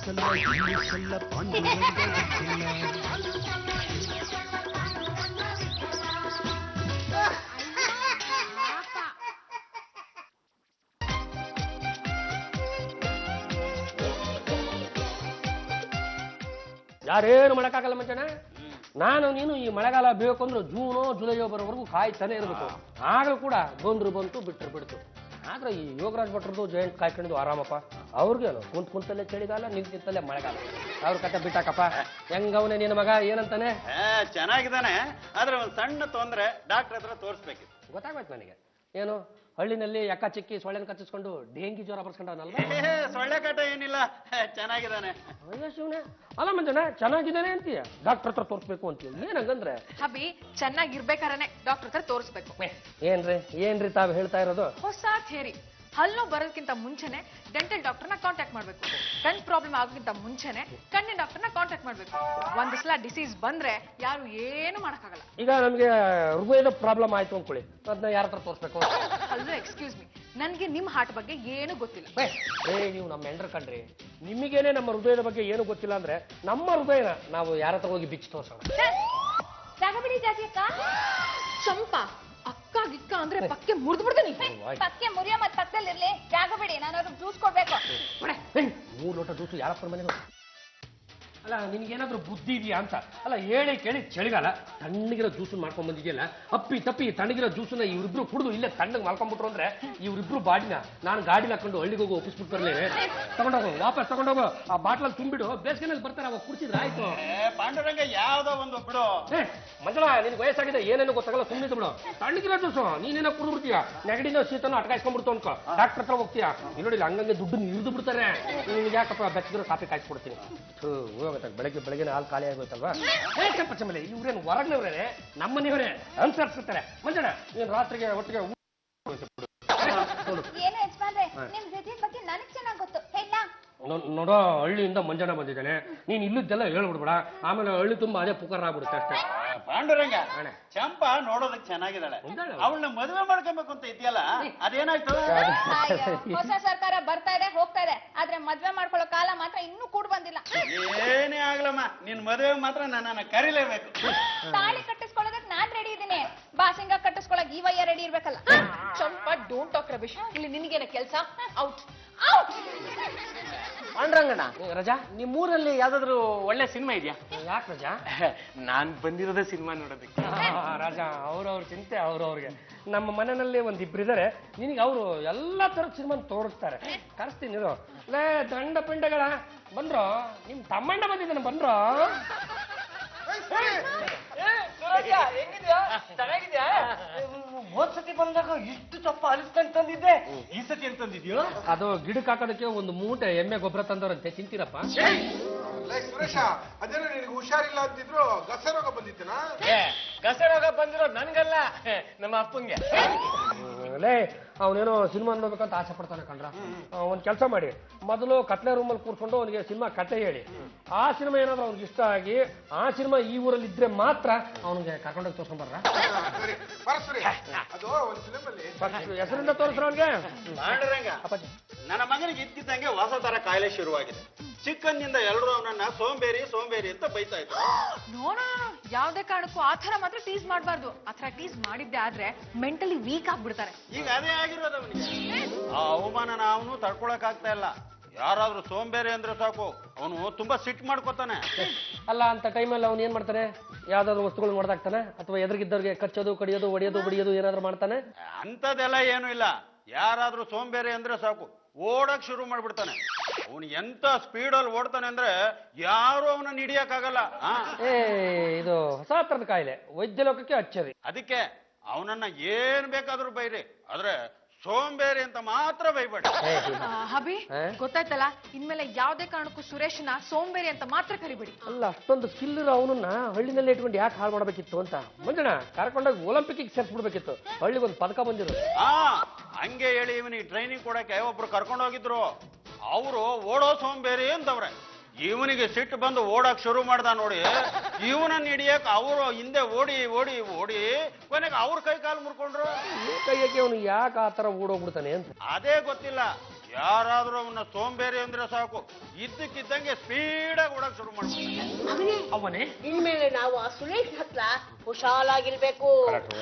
ಸಲ್ಲ ಇಲ್ಲಿ ಸಲ್ಲ ಪಾಂಡುರಂಗ ಯಾರೇನು ಮಾಡಕ್ಕಾಗಲ್ಲ ಮಂಚಣ್ಣ. ನಾನು ನೀನು ಈ ಮಳೆಗಾಲ ಬೇಕು ಅಂದ್ರೆ ಜೂನೋ ಜುಲೈಯೋ ಬರೋವರೆಗೂ ಕಾಯ್ತಾನೆ ಇರಬೇಕು. ಆಗಲೂ ಕೂಡ ಬಂದ್ರು ಬಂತು ಬಿಟ್ಟರು ಬಿಡ್ತು. ಆದ್ರೆ ಈ ಯೋಗರಾಜ್ ಭಟ್ರದ್ದು ಜಯಂಟ್ ಕಾಯ್ಕೊಂಡಿದ್ದು ಆರಾಮಪ್ಪ. ಅವ್ರಿಗೇನು ಕುಂತಲ್ಲೇ ಚಳಿಗಾಲ ನಿಂತಲ್ಲೇ ಮಳೆಗಾಲ. ಅವ್ರ ಕತೆ ಬಿಟ್ಟಾಕಪ್ಪ. ಹೆಂಗವನೇ ನಿನ್ನ ಮಗ ಏನಂತಾನೆ? ಚೆನ್ನಾಗಿದ್ದಾನೆ, ಆದ್ರೆ ಒಂದು ಸಣ್ಣ ತೊಂದ್ರೆ, ಡಾಕ್ಟರ್ ಹತ್ರ ತೋರಿಸ್ಬೇಕಿತ್ತು. ಗೊತ್ತಾಗೋಯ್ತು ನನಗೆ. ಏನು ಹಳ್ಳಿನಲ್ಲಿ ಎಕ್ಕ ಚಿಕ್ಕಿ ಸೊಳ್ಳೆನ ಕಚ್ಚಿಸ್ಕೊಂಡು ಡೆಂಗಿ ಜ್ವರ ಬರ್ಸ್ಕೊಂಡವನಲ್ವ? ಸೊಳ್ಳೆ ಕಾಟ ಏನಿಲ್ಲ, ಚೆನ್ನಾಗಿದ್ದಾನೆ. ಅಯ್ಯೋ ಶಿವನೇ, ಅಲ್ಲ ಮಂಜಣ್ಣ ಚೆನ್ನಾಗಿದ್ದಾನೆ ಅಂತೀಯ, ಡಾಕ್ಟರ್ ಹತ್ರ ತೋರಿಸ್ಬೇಕು ಅಂತೀಯ, ಏನಂಗಂದ್ರೆ? ಅಭಿ ಚೆನ್ನಾಗಿರ್ಬೇಕಾರನೆ ಡಾಕ್ಟರ್ ಹತ್ರ ತೋರಿಸ್ಬೇಕು. ಏನ್ರಿ ತಾವ್ ಹೇಳ್ತಾ ಇರೋದು? ಹೊಸ ಥಿಯರಿ. ಹಲ್ಲು ಬರೋದಕ್ಕಿಂತ ಮುಂಚೆನೆ ಡೆಂಟಲ್ ಡಾಕ್ಟರ್ನ ಕಾಂಟ್ಯಾಕ್ಟ್ ಮಾಡ್ಬೇಕು. ಕಣ್ ಪ್ರಾಬ್ಲಮ್ ಆಗೋಕ್ಕಿಂತ ಮುಂಚೆನೆ ಕಣ್ಣಿನ ಡಾಕ್ಟರ್ನ ಕಾಂಟ್ಯಾಕ್ಟ್ ಮಾಡ್ಬೇಕು. ಒಂದ್ ಸಲ ಡಿಸೀಸ್ ಬಂದ್ರೆ ಯಾರು ಏನು ಮಾಡಕ್ಕಾಗಲ್ಲ. ಈಗ ನಮ್ಗೆ ಹೃದಯದ ಪ್ರಾಬ್ಲಮ್ ಆಯ್ತು ಅನ್ಕೊಳ್ಳಿ, ಅದನ್ನ ಯಾರ ಹತ್ರ ತೋರಿಸ್ಬೇಕು? ಹಲೋ ಎಕ್ಸ್ಕ್ಯೂಸ್ ಮೀ, ನನ್ಗೆ ನಿಮ್ ಹಾರ್ಟ್ ಬಗ್ಗೆ ಏನು ಗೊತ್ತಿಲ್ಲ. ನೀವು ನಮ್ಮ ಎಂಡ್ರ ಕಂಡ್ರಿ, ನಿಮಗೇನೆ ನಮ್ಮ ಹೃದಯದ ಬಗ್ಗೆ ಏನು ಗೊತ್ತಿಲ್ಲ ಅಂದ್ರೆ ನಮ್ಮ ಹೃದಯನ ನಾವು ಯಾರ ಹತ್ರ ಹೋಗಿ ಬಿಚ್ಚಿ ತೋರ್ಸೋಣ? ಚಂಪಾ, ಅಕ್ಕ ಗಿಕ್ಕ ಅಂದ್ರೆ ಪಕ್ಕೆ ಮುರಿದು ಬಿಡ್ತೀನಿ. ಪಕ್ಕೆ ಮುರಿಯೋ ಮತ್ ಪಕ್ಕದಲ್ಲಿರ್ಲಿ, ಜಾಗ ಬಿಡಿ, ನಾನು ಅವ್ರಿಗೆ ಜ್ಯೂಸ್ ಕೊಡ್ಬೇಕು. 3 ಲೋಟ ಜ್ಯೂಸು ಯಾರಪ್ಪ ಮನೆ? ಅಲ್ಲ ನಿನ್ಗೇನಾದ್ರೂ ಬುದ್ಧಿ ಇದೆಯಾ ಅಂತ? ಅಲ್ಲ ಹೇಳಿ ಕೇಳಿ ಚಳಿಗಾಲ ತಣ್ಣಗಿರೋ ಜ್ಯೂಸನ್ ಮಾಡ್ಕೊಂಡ್ ಬಂದಿದೆಯಲ್ಲ, ಅಪ್ಪಿ ತಪ್ಪಿ ತಣ್ಣಗಿರೋ ಜ್ಯೂಸನ್ನ ಇವ್ರಿಬ್ರು ಕುಡಿದು ಇಲ್ಲೇ ತಣ್ಣಗೆ ಮಾಡ್ಕೊಂಡ್ಬಿಟ್ರು ಅಂದ್ರೆ ಇವ್ರಿಬ್ರು ಬಾಡಿನ ನಾನು ಗಾಡಿಲಿ ಹಾಕೊಂಡು ಹಳ್ಳಿಗೆ ಹೋಗಿ ಒಪ್ಪಿಸ್ಬಿಟ್ಟು ಬರ್ಲೇ. ತಗೊಂಡೋಗು, ವಾಪಸ್ ತಗೊಂಡೋಗು, ಆ ಬಾಟ್ಲಲ್ಲಿ ತುಂಬಿಡು, ಬೇಸಿಗೆನಲ್ಲಿ ಬರ್ತಾರೆ, ಅವಾಗ ಕುಡಿಸಿದ್ರೆ ಆಯ್ತು. ಪಾಂಡುರಂಗ ಯಾವ್ದೋ ಒಂದು ಬಿಡು. ಮಂಜಳ, ನಿನ್ಗೆ ವಯಸ್ಸಾಗಿದೆ, ಏನೇನೋ ಗೊತ್ತಾಗಲ್ಲ, ಸುಮ್ಮನೆ ಬಿಡು. ತಣ್ಣಗಿರೋ ಜ್ಯೂಸು ನೀನೇನೋ ಕುಡಿದ್ಬಿಡ್ತೀಯ, ನೆಗಡಿನೋ ಶೀತನೋ ಅಟ್ಕಾಯಿಸ್ಕೊಂಡ್ಬಿಡ್ತು ಅನ್ಕೋ, ಡಾಕ್ಟರ್ ಹತ್ರ ಹೋಗ್ತೀಯಾ, ನೋಡಿ ಹಂಗಂಗೆ ದುಡ್ಡು ಇರಿದು ಬಿಡ್ತಾರೆ. ನಿನ್ಗೆ ಯಾಕಪ್ಪ ಬೆಚ್ಚಗಿರೋ ಕಾಫಿ ಕಾಯಿಸ್ಕೊಡ್ತೀನಿ. ಬೆಳಗ್ಗೆ ಹಾಲು ಖಾಲಿ ಆಗೋಯ್ತಲ್ವಾ? ಪಚ್ಚಮಲೆ ಇವ್ರೇನು ಹೊರಗ್ನವ್ರೇ, ನಮ್ಮನೆಯವರೇ ಅನುಸರಿಸ್ತಾರೆ. ಮಂಜಣ್ಣ ನೀನ್ ರಾತ್ರಿಗೆ ಒಟ್ಟಿಗೆ ಏನು ಯಜಮಾನ್ರೆ, ನಿಮ್ ಹೃದಯದ ಬಗ್ಗೆ ನನಗ್ ಚೆನ್ನಾಗ್ ಗೊತ್ತು, ಹೇಳ. ನೋಡೋ, ಹಳ್ಳಿಯಿಂದ ಮಂಜಣ್ಣ ಬಂದಿದ್ದಾನೆ, ನೀನ್ ಇಲ್ಲದ್ದೆಲ್ಲ ಹೇಳ್ಬಿಡ್ಬೇಡ, ಆಮೇಲೆ ಹಳ್ಳಿ ತುಂಬಾ ಅದೇ ಪುಕಾರ ಆಗ್ಬಿಡುತ್ತೆ ಅಷ್ಟೇ. ಪಾಂಡುರಂಗ, ಚಂಪಾ ನೋಡೋದಕ್ಕೆ ಚೆನ್ನಾಗಿದ್ದಾಳೆ, ಅವಳನ್ನ ಮದುವೆ ಮಾಡ್ಕೊಬೇಕು ಅಂತ ಇದೆಯಲ್ಲ, ಅದೇನಾಯ್ತು? ಹೊಸ ಸರ್ಕಾರ ಬರ್ತಾ ಇದೆ ಹೋಗ್ತಾ ಇದೆ, ಆದ್ರೆ ಮದ್ವೆ ಮಾಡ್ಕೊಳ್ಳೋ ಕಾಲ ಮಾತ್ರ ಇನ್ನೂ ಕೂಡ ಬಂದಿಲ್ಲ. ಏನೇ ಆಗ್ಲಮ್ಮ, ನಿನ್ ಮದುವೆ ಮಾತ್ರ ನನ್ನನ್ನ ಕರಿಲೇಬೇಕು. ತಾಳಿ ಕಟ್ಟಿಸ್ಕೊಳ್ಳೋದಕ್ಕೆ ನಾನ್ ರೆಡಿ ಇದ್ದೀನಿ, ಬಾಸಿಂಗ ಕಟ್ಟಿಸ್ಕೊಳಕ್ ಇವಯ್ಯ ರೆಡಿ ಇರ್ಬೇಕಲ್ಲ. Champa, don't talk rubbish. ಇಲ್ಲಿ ನಿನಗೇನ ಕೆಲಸ? ಔಟ್. ಪಾಂಡ್ರಂಗಣ್ಣ, ರಜಾ, ನಿಮ್ಮೂರಲ್ಲಿ ಯಾವ್ದಾದ್ರು ಒಳ್ಳೆ ಸಿನಿಮಾ ಇದೆಯಾ? ಯಾಕೆ ರಜಾ? ನಾನ್ ಬಂದಿರೋದೇ ಸಿನಿಮಾ ನೋಡೋದಕ್ಕೆ. ರಾಜಾ, ಅವ್ರವ್ರ ಚಿಂತೆ ಅವ್ರವ್ರಿಗೆ. ನಮ್ಮ ಮನೆಯಲ್ಲಿ ಒಂದಿಬ್ರಿದ್ದಾರೆ, ನಿನಗೆ ಅವರು ಎಲ್ಲಾ ತರದ ಸಿನಿಮಾ ತೋರಿಸ್ತಾರೆ. ಕರೆಸ್ತೀನಿ ಇರು. ಲೇ ದಂಡ ಪಿಂಡಗಳ ಬಂದ್ರು, ನಿಮ್ ತಮ್ಮಣ್ಣ ಬಂದಿದ್ದಾನೆ, ಬಂದ್ರು. ಚೆನ್ನಾಗಿದ್ಯಾ? ಹೋದ್ ಸತಿ ಬಂದಾಗ ಇಷ್ಟು ಚಪ್ಪ ಅಲಿಸ್ಕೊಂಡ್ ತಂದಿದ್ದೆ, ಈ ಸತಿ ಏನ್ ತಂದಿದ್ಯೋ? ಅದು ಗಿಡಕ್ಕೆ ಹಾಕೋದಕ್ಕೆ ಒಂದು ಮೂಟೆ ಎಮ್ಮೆ ಗೊಬ್ಬರ ತಂದವ್ರಂತೆ, ತಿಂತೀರಪ್ಪ? ಸುರೇಶ, ಅದೇನೋ ನಿನಗೆ ಹುಷಾರಿಲ್ಲ ಅಂತಿದ್ರು, ಗಸರೋಗ ಬಂದಿತ್ತನಾ? ಗಸರೋಗ ಬಂದಿರೋದು ನನ್ಗಲ್ಲ, ನಮ್ಮ ಅಪ್ಪಂಗೆ. ಲೇ, ಅವನೇನೋ ಸಿನಿಮಾ ನೋಡ್ಬೇಕಂತ ಆಸೆ ಪಡ್ತಾನೆ ಕಣ್ರ. ಒಂದ್ ಕೆಲಸ ಮಾಡಿ, ಮೊದಲು ಕತ್ಲೆ ರೂಮಲ್ಲಿ ಕೂರ್ಕೊಂಡು ಅವನಿಗೆ ಸಿನಿಮಾ ಕತೆ ಹೇಳಿ, ಆ ಸಿನಿಮಾ ಏನಾದ್ರೂ ಅವ್ನಿಗೆ ಇಷ್ಟ ಆಗಿ ಆ ಸಿನಿಮಾ ಈ ಊರಲ್ಲಿ ಇದ್ರೆ ಮಾತ್ರ ಅವನಿಗೆ ಕರ್ಕೊಂಡೋಗಿ ತೋರ್ಸ್ಕೊಂಡ್ ಬರ್ರ. ಅದು ಒಂದು ಫಿಲಮಲ್ಲಿ ಹೆಸರಿಂದ ತೋರಿಸ್ರ ಅವನಿಗೆ. ಪಾಂಡುರಂಗ, ನನ್ನ ಮಗನಿಗೆ ಇದ್ದಿದ್ದಂಗೆ ಹೊಸ ತರ ಕಾಯಿಲೆ ಶುರುವಾಗಿದೆ. ಚಿಕ್ಕಂದಿನಿಂದ ಎಲ್ಲರೂ ಅವನನ್ನ ಸೋಂಬೇರಿ ಸೋಂಬೇರಿ ಅಂತ ಬೈತಾ ಇದ್ರು. ನೋಡ, ಯಾವ್ದೇ ಕಾರಣಕ್ಕೂ ಆತರ ಮಾತ್ರ ಟೀಸ್ ಮಾಡಬಾರ್ದು. ಆತರ ಟೀಸ್ ಮಾಡಿದ್ದೆ ಆದ್ರೆ ಮೆಂಟಲಿ ವೀಕ್ ಆಗ್ಬಿಡ್ತಾರೆ. ಈಗ ಅದೇ ಆಗಿರೋದು ಅವನಿಗೆ. ಆ ಅವಮಾನನ ಅವನು ತಡ್ಕೊಳಕ್ ಆಗ್ತಾ ಇಲ್ಲ. ಯಾರಾದ್ರೂ ಸೋಂಬೇರಿ ಅಂದ್ರೆ ಸಾಕು, ಅವನು ತುಂಬಾ ಸಿಟ್ ಮಾಡ್ಕೋತಾನೆ. ಅಲ್ಲ, ಅಂತ ಟೈಮಲ್ಲಿ ಅವ್ನು ಏನ್ ಮಾಡ್ತಾನೆ? ಯಾವ್ದಾದ್ರು ವಸ್ತುಗಳು ನೋಡ್ದಾಕ್ತಾನೆ, ಅಥವಾ ಎದುರಿಗಿದ್ದವ್ರಿಗೆ ಕಚ್ಚೋದು ಕಡಿಯೋದು ಒಡೆಯೋದು ಬಡಿಯೋದು ಏನಾದ್ರು ಮಾಡ್ತಾನೆ? ಅಂತದೆಲ್ಲ ಏನು ಇಲ್ಲ. ಯಾರಾದ್ರೂ ಸೋಂಬೇರಿ ಅಂದ್ರೆ ಸಾಕು, ಓಡಕ್ ಶುರು ಮಾಡ್ಬಿಡ್ತಾನೆ. ಅವನು ಎಂತ ಸ್ಪೀಡಲ್ಲಿ ಓಡ್ತಾನೆ ಅಂದ್ರೆ ಯಾರು ಅವನನ್ನ ಹಿಡಿಯಕ್ಕಾಗಲ್ಲ. ಇದು ಹೊಸ ತರದ ಕಾಯಿಲೆ, ವೈದ್ಯ ಲೋಕಕ್ಕೆ ಅಚ್ಚರಿ. ಅದಕ್ಕೆ ಅವನನ್ನ ಏನ್ ಬೇಕಾದ್ರೂ ಬೈರಿ, ಆದ್ರೆ ಸೋಂಬೇರಿ ಅಂತ ಮಾತ್ರ ಬೈಬೇಡ. ಹಬಿ, ಗೊತ್ತಾಯ್ತಲ್ಲ, ಇನ್ಮೇಲೆ ಯಾವ್ದೇ ಕಾರಣಕ್ಕೂ ಸುರೇಶನ ಸೋಂಬೇರಿ ಅಂತ ಮಾತ್ರ ಕರಿಬೇಡಿ. ಅಲ್ಲ, ಅಷ್ಟೊಂದು ಸ್ಕಿಲ್ ಇರೋ ಅವನನ್ನ ಹಳ್ಳಿನಲ್ಲಿ ಇಟ್ಕೊಂಡು ಯಾಕೆ ಹಾಳು ಮಾಡಬೇಕಿತ್ತು ಅಂತ. ಮಂಜಣ್ಣ, ಕರ್ಕೊಂಡೋಗಿ ಒಲಿಂಪಿಕ್ ಸೇರ್ಸ್ಬಿಡ್ಬೇಕಿತ್ತು, ಹಳ್ಳಿಗೊಂದು ಪದಕ ಬಂದಿರೋದು. ಹಂಗೆ ಹೇಳಿ ಇವನಿಗೆ ಟ್ರೈನಿಂಗ್ ಕೊಡಕ್ಕೆ ಒಬ್ರು ಕರ್ಕೊಂಡು ಹೋಗಿದ್ರು. ಅವರು ಓಡೋ ಸೋಂಬೇರಿ ಅಂತವ್ರೆ. ಇವನಿಗೆ ಸಿಟ್ಟು ಬಂದು ಓಡಕ್ ಶುರು ಮಾಡ್ದ ನೋಡಿ, ಇವನನ್ನ ಹಿಡಿಯಕ್ ಅವರು ಹಿಂದೆ ಓಡಿ ಓಡಿ ಓಡಿ ಕೊನೆಗೆ ಅವ್ರ ಕೈ ಕಾಲು ಮುರ್ಕೊಂಡ್ರು. ಕೈಯಕ್ಕೆ ಅವನು ಯಾಕೆ ಆತರ ಓಡೋಗ್ಬಿಡ್ತಾನೆ ಅಂತ ಅದೇ ಗೊತ್ತಿಲ್ಲ. ಯಾರಾದ್ರೂ ಅವನ್ನ ಸೋಂಬೇರಿ ಅಂದ್ರೆ ಸಾಕು, ಇದ್ದಕ್ಕಿದ್ದಂಗೆ ಸ್ಪೀಡಾಗಿ ಓಡಕ್ ಶುರು ಮಾಡ್ತಾರೆ. ಅವನೇ ಇನ್ಮೇಲೆ ನಾವು ಆ ಸುರೇಶ್ ಹತ್ರ ಹುಷಾರಾಗಿರ್ಬೇಕು.